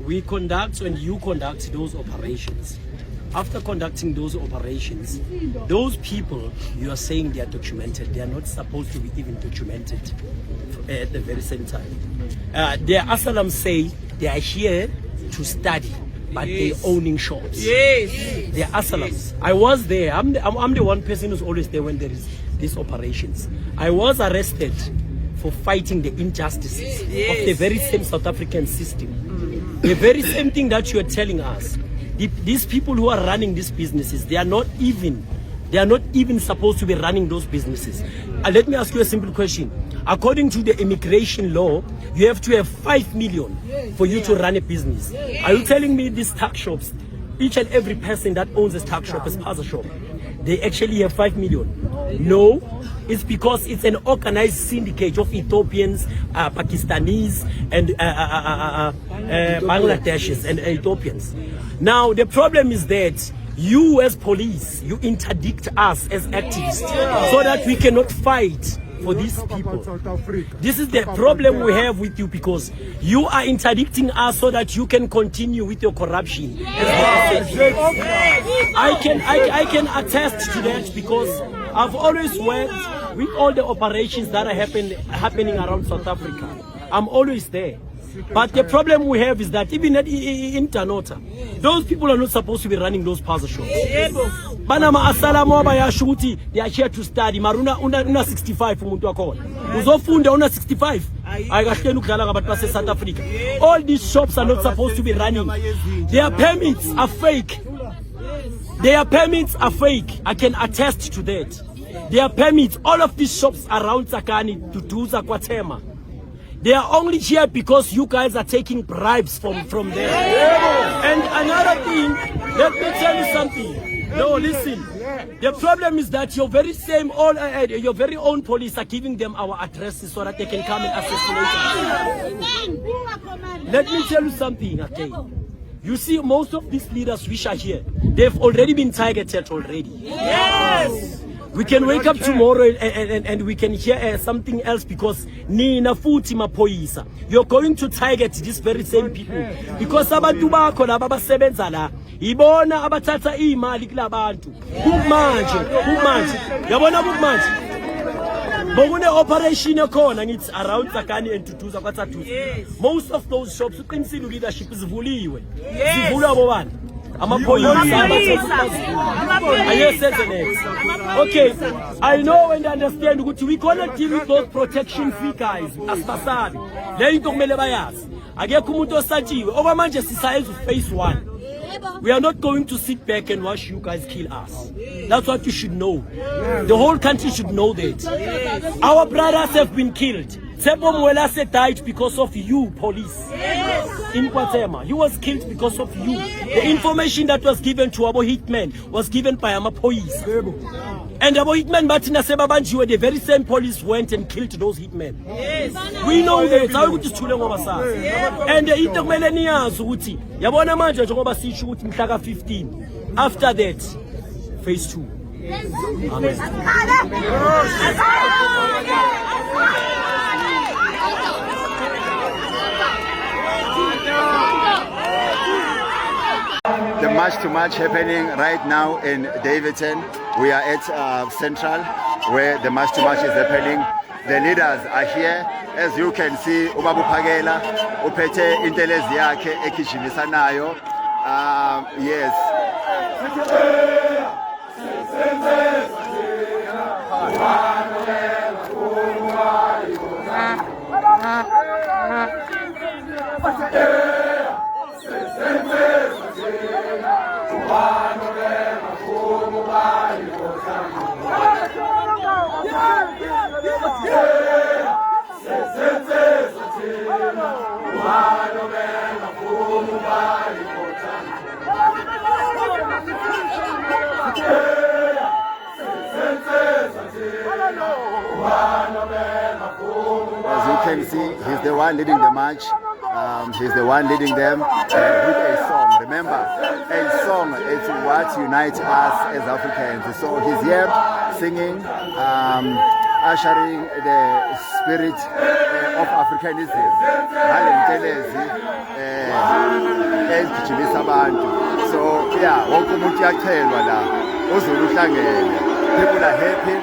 we conduct and you conduct those operations. After conducting those operations, those people you are saying they are documented, they are not supposed to be even documented at the very same time. Their Asylum say they are here to study, but they're owning shops. Yes. They're Asylums. I was there. I'm the one person who's always there when there is these operations. I was arrested for fighting the injustices of the very same South African system. The very same thing that you are telling us. These people who are running these businesses, they are not even supposed to be running those businesses. Let me ask you a simple question. According to the immigration law, you have to have 5 million for you to run a business. Are you telling me these tuck shops, each and every person that owns a tuck shop, a spaza shop, they actually have 5 million? No, it's because it's an organized syndicate of Ethiopians, Pakistanis, and Bangladeshis and Ethiopians. Now, the problem is that you as police, you interdict us as activists so that we cannot fight for these people. This is the problem we have with you, because you are interdicting us so that you can continue with your corruption. I can attest to that, because I've always worked with all the operations that are happening around South Africa. I'm always there. But the problem we have is that even in Tanota, those people are not supposed to be running those puzzle shops. Banama asalamu abayashuti, they are here to study. Maruna una 65 umuntu wakhona. Uzofunda una 65. Ayikahleni ukudlala ngabantu base South Africa. All these shops are not supposed to be running. Their permits are fake. Their permits are fake. I can attest to that. Their permits, all of these shops around Tsakani, Duduza, Kwatema, they are only here because you guys are taking bribes from there. And another thing, let me tell you something. No, listen. The problem is that your very own police are giving them our addresses so that they can come and assassinate us. Let me tell you something, okay? You see, most of these leaders which are here, they've already been targeted already. Yes. We can wake up tomorrow and we can hear something else, because Nina Futi Mapoisa, you're going to target these very same people. Because abantu bakho laba basebenza la, ibona abathatha imali kulabantu. Kumanje. Yabona kumanje. Bokune operation ekhona ngithi around Tsakani and Duduza kwaTsatuza. Most of those shops uqinisile leadership zivuliwe. Zivulwa bobani? Okay, I know and understand ukuthi we cannot deal with those protection fee guys asibasabi. Le into kumele bayazi. Akekho umuntu osatshiwe. Oba manje sisayenza phase 1. We are not going to sit back and watch you guys kill us. That's what you should know. The whole country should know that. Our brothers have been killed. Tshepo Mwelase died because of you, police. In Kwatema, he was killed because of you. The information that was given to our hitman was given by our police. And our hitman Martina Sebabanji, the very same police went and killed those hitmen. We know that. And the intermillennials, Yabona Manja Joba shoot Mtaka 15. After that, phase 2. Amen. The March to March happening right now in Davidson. We are at Central, where the March to March is happening. The leaders are here. As you can see, Ubabu Pagela, upete intelezi yakhe ekijimisa nayo. Yes. As you can see, he's the one leading the march. He's the one leading them with a song. Remember, a song is what unites us as Africans. So he's here singing. ushering the spirit of Africanism ngalentelezi egijimisa abantu. So yeah, wonke umuntu uyacelwa la uzulu uhlangene. People are happy.